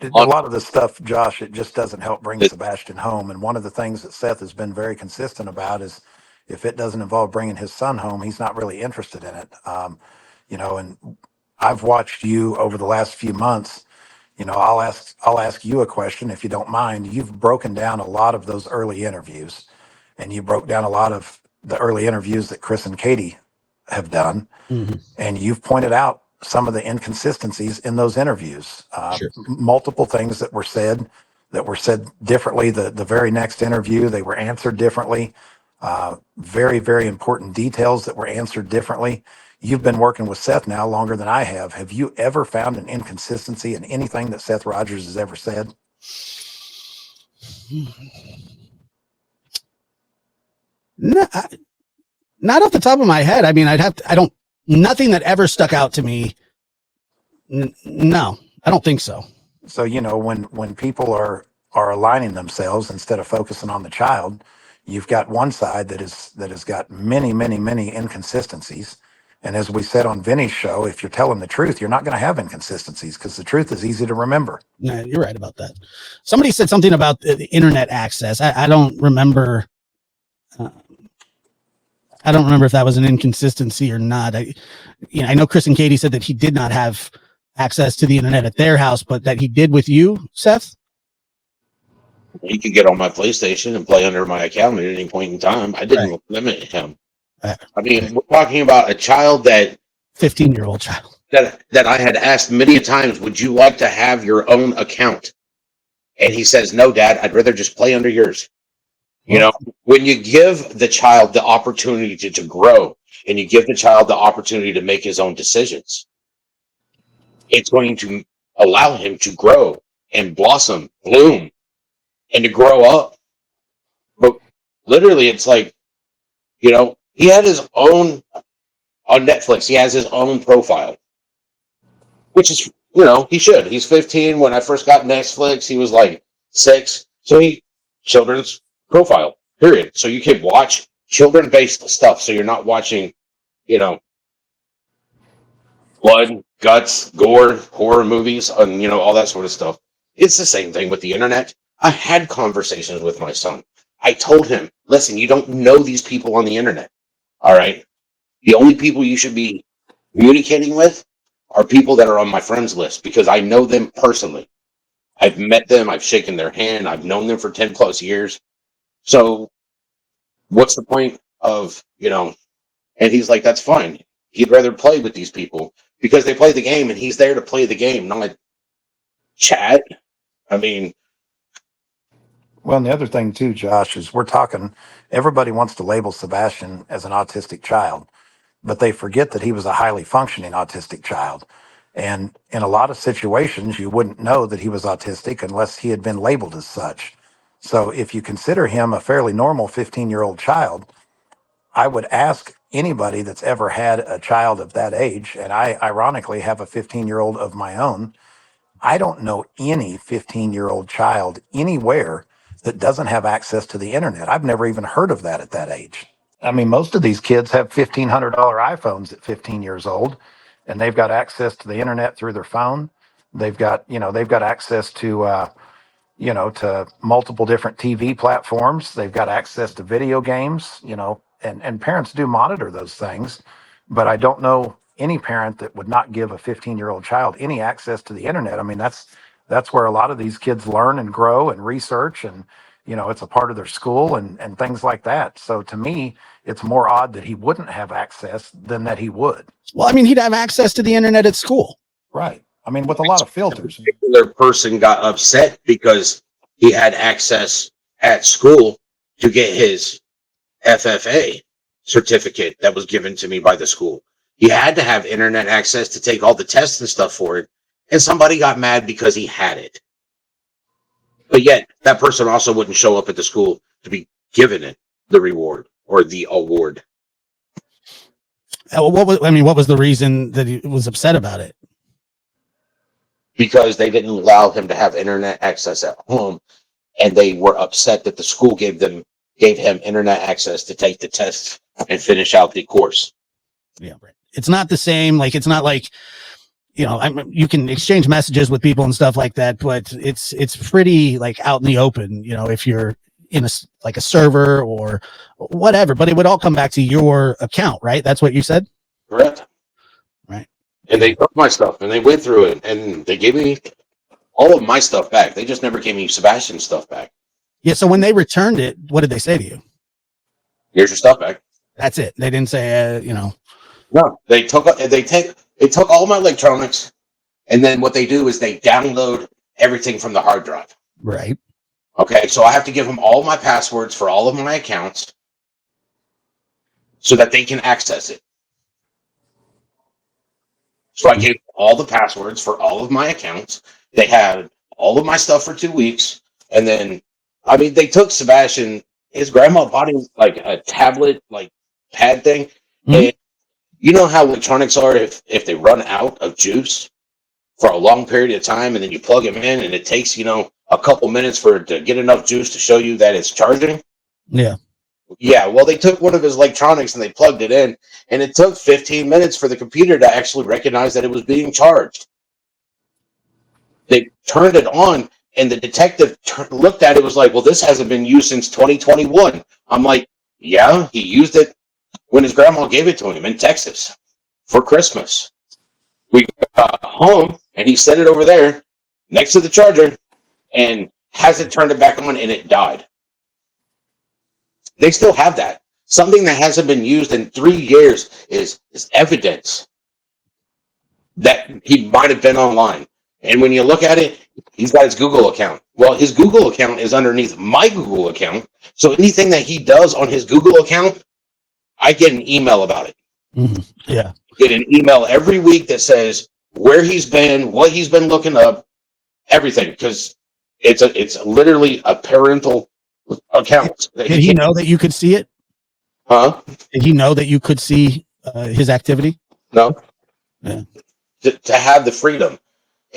A lot of the stuff, Josh, it just doesn't help bring Sebastian home. And one of the things that Seth has been very consistent about is if it doesn't involve bringing his son home, he's not really interested in it. And I've watched you over the last few months. I'll ask you a question if you don't mind. You've broken down a lot of those early interviews, and you broke down a lot of the early interviews that Chris and Katie have done, Mhm. and you've pointed out some of the inconsistencies in those interviews. Sure. Multiple things that were said differently. The very next interview, they were answered differently. Very, very important details that were answered differently. You've been working with Seth now longer than I have. Have you ever found an inconsistency in anything that Seth Rogers has ever said? No, not off the top of my head. I mean, nothing that ever stuck out to me. No, I don't think so. So, when people are aligning themselves instead of focusing on the child, you've got one side that has got many, many, many inconsistencies. And as we said on Vinny's show, if you're telling the truth, you're not going to have inconsistencies because the truth is easy to remember. Yeah, you're right about that. Somebody said something about the internet access. I don't remember. I don't remember if that was an inconsistency or not. I know Chris and Katie said that he did not have access to the internet at their house, but that he did with you, Seth. He could get on my PlayStation and play under my account at any point in time. I didn't limit him. I mean, we're talking about a child 15-year-old child that I had asked many times, would you like to have your own account? And he says, no, Dad, I'd rather just play under yours. When you give the child the opportunity to grow and you give the child the opportunity to make his own decisions, it's going to allow him to grow and blossom, bloom, and to grow up. But literally, it's like, he had his own, on Netflix, he has his own profile, which is, he should. He's 15. When I first got Netflix, he was like 6. So children's profile, period. So you can watch children-based stuff. So you're not watching, blood, guts, gore, horror movies, and, all that sort of stuff. It's the same thing with the internet. I had conversations with my son. I told him, listen, you don't know these people on the internet. All right. The only people you should be communicating with are people that are on my friends list because I know them personally. I've met them. I've shaken their hand. I've known them for 10 plus years. So what's the point of, and he's like, that's fine. He'd rather play with these people because they play the game and he's there to play the game, not chat. I mean, well, and the other thing too, Josh, is everybody wants to label Sebastian as an autistic child, but they forget that he was a highly functioning autistic child. And in a lot of situations, you wouldn't know that he was autistic unless he had been labeled as such. So if you consider him a fairly normal 15-year-old child, I would ask anybody that's ever had a child of that age, and I ironically have a 15-year-old of my own, I don't know any 15-year-old child anywhere that doesn't have access to the internet. I've never even heard of that at that age. I mean, most of these kids have $1,500 iPhones at 15 years old, and they've got access to the internet through their phone. They've got access to, to multiple different TV platforms. They've got access to video games, and parents do monitor those things, but I don't know any parent that would not give a 15-year-old child any access to the internet. I mean, that's where a lot of these kids learn and grow and research, and it's a part of their school and things like that. So to me, it's more odd that he wouldn't have access than that he would. Well, I mean, he'd have access to the internet at school. Right. I mean, with a lot of filters. A particular person got upset because he had access at school to get his FFA certificate that was given to me by the school. He had to have internet access to take all the tests and stuff for it. And somebody got mad because he had it. But yet, that person also wouldn't show up at the school to be given it, the reward or the award. What was the reason that he was upset about it? Because they didn't allow him to have internet access at home, and they were upset that the school gave him internet access to take the test and finish out the course. Yeah, right. It's not the same. Like, it's not like, you can exchange messages with people and stuff like that, but it's pretty like out in the open, if you're in a server or whatever, but it would all come back to your account, right? That's what you said? Correct. Right. And they took my stuff and they went through it and they gave me all of my stuff back. They just never gave me Sebastian's stuff back. Yeah. So when they returned it, what did they say to you? Here's your stuff back. That's it. They didn't say, No, they took all my electronics, and then what they do is they download everything from the hard drive. Right. Okay, so I have to give them all my passwords for all of my accounts so that they can access it. So I gave them all the passwords for all of my accounts. They had all of my stuff for 2 weeks, and then, they took Sebastian. His grandma bought him like a tablet, like pad thing, Mm-hmm. and you know how electronics are. If they run out of juice for a long period of time, and then you plug them in, and it takes a couple minutes for it to get enough juice to show you that it's charging. Yeah. Yeah. Well, they took one of his electronics and they plugged it in, and it took 15 minutes for the computer to actually recognize that it was being charged. They turned it on, and the detective looked at it, was like, well, this hasn't been used since 2021. I'm like, yeah, he used it when his grandma gave it to him in Texas for Christmas. We got home, and he set it over there next to the charger and hasn't turned it back on, and it died. They still have that. Something that hasn't been used in 3 years is evidence that he might have been online. And when you look at it, he's got his Google account. Well, his Google account is underneath my Google account. So anything that he does on his Google account, I get an email about it. Mm-hmm. Yeah. Get an email every week that says where he's been, what he's been looking up, everything, because it's literally a parental account. Did he know that you could see it? Huh? Did he know that you could see his activity? No. Yeah. To have the freedom.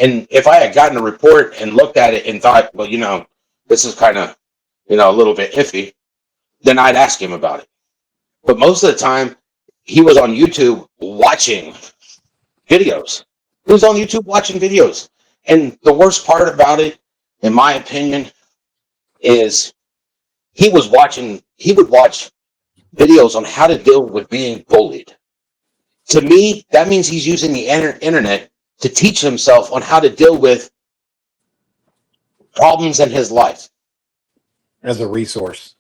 And if I had gotten a report and looked at it and thought, well, this is kind of, a little bit iffy, then I'd ask him about it. But most of the time, he was on YouTube watching videos. He was on YouTube watching videos. And the worst part about it, in my opinion, is he would watch videos on how to deal with being bullied. To me, that means he's using the internet to teach himself on how to deal with problems in his life. As a resource.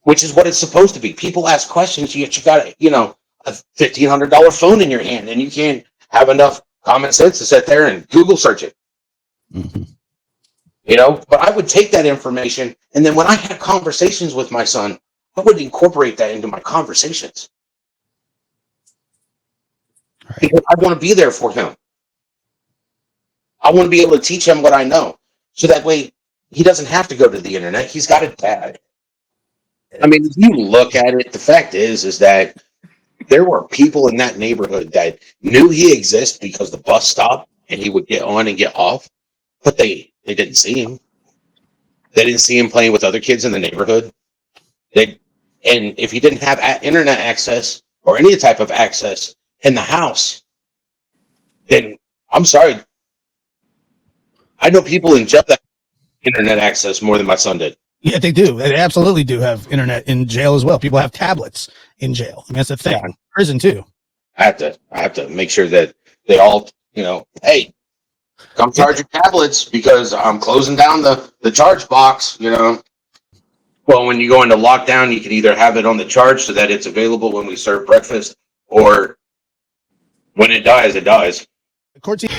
Which is what it's supposed to be. People ask questions, yet you got a $1,500 phone in your hand, and you can't have enough common sense to sit there and Google search it. Mm-hmm. But I would take that information, and then when I had conversations with my son, I would incorporate that into my conversations. Right. Because I want to be there for him. I want to be able to teach him what I know. So that way he doesn't have to go to the internet. He's got a dad. If you look at it, the fact is that there were people in that neighborhood that knew he exists because the bus stopped and he would get on and get off, but they didn't see him. They didn't see him playing with other kids in the neighborhood. And if he didn't have internet access or any type of access in the house, then I'm sorry. I know people in jail that have internet access more than my son did. Yeah, they do. They absolutely do have internet in jail as well. People have tablets in jail. That's a thing. Yeah. Prison too. I have to make sure that they all, hey, come charge your tablets because I'm closing down the charge box, Well, when you go into lockdown, you can either have it on the charge so that it's available when we serve breakfast, or when it dies, it dies. The court team.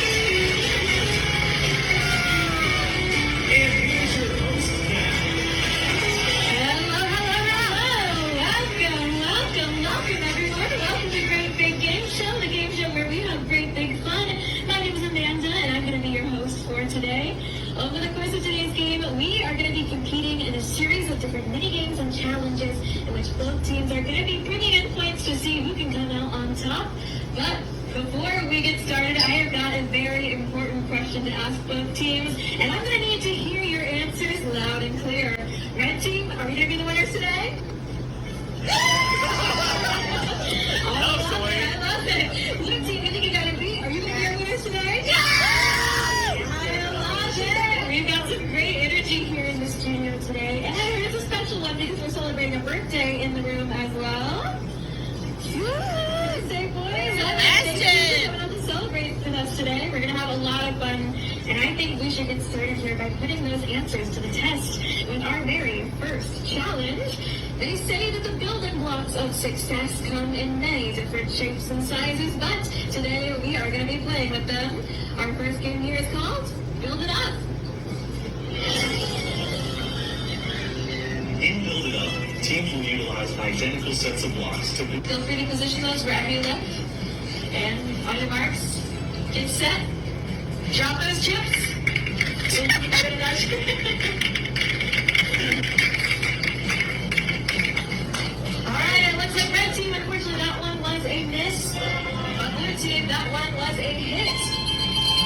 Different mini games and challenges in which both teams are going to be bringing in points to see who can come out on top. But before we get started, I have got a very important question to ask both teams, and I'm going to need to hear your answers loud and clear. Red team, are we going to be the winners today? I love it. Blue team, you think you got it beat? Are you going to be our winners challenge today? Yeah! I love it. We've got some great energy here in the studio today. And here's a special one because we're celebrating a birthday in the room as well. Say, boys, thank you for coming out to celebrate with us today. We're going to have a lot of fun. And I think we should get started here by putting those answers to the test with our very first challenge. They say that the building blocks of success come in many different shapes and sizes, but today we are going to be playing with them. Our first game here is called Build It Up. In Build It Up, teams will utilize identical sets of blocks to build. Feel free to position those wherever you live. And on your marks, get set. Drop those chips. Alright, it looks like red team, unfortunately that one was a miss. But blue team, that one was a hit.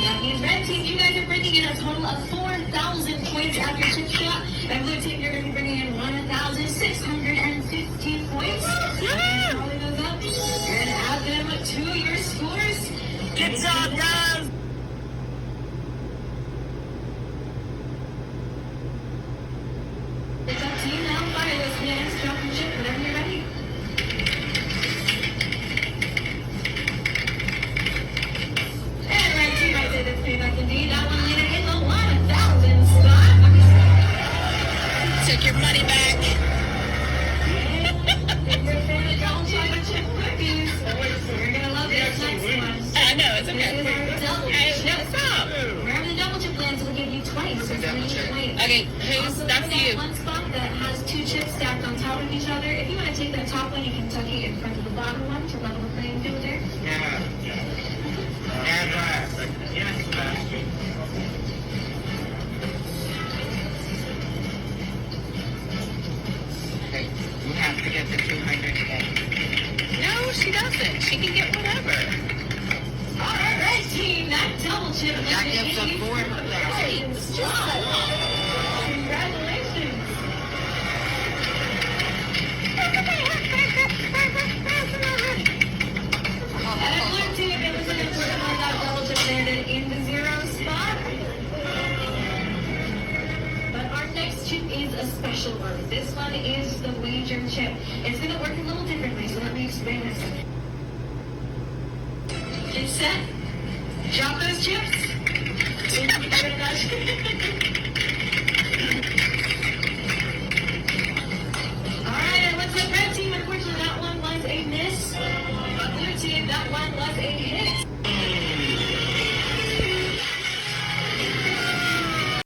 That means red team, you guys are bringing in a total of 4,000 points after chip shot. And blue team, you're going to be bringing in 1,615 points. Tally those up and add them to your scores. Good job, guys! It's up to you now. Fire those cannons, drop and chip whenever you're ready. And red team, I say that's payback indeed. That one landed in the 1,000 spot. Took your money back. If you're a fan of double chocolate chip cookies, you're gonna love this next one. I know, it's okay. This is our double Hey, chip. stop. Wherever the double chip lands, it'll give you twice as many points. Okay, who's, Also, that's there's you. one spot that has two chips stacked on top of each other. If you want to take that top one, you can tuck it in front of the bottom one to level the playing field there. You have to get the 200 today. No, she doesn't. She can get whatever. All right, red team, that double chip That landed gives us 84 4,000. points. Congratulations. And blue team, it was an important one. That double chip landed in the 0 spot. But our next chip is a special one. This one is the wager chip. It's going to work a little differently, so let me explain this. Get set. Drop those chips.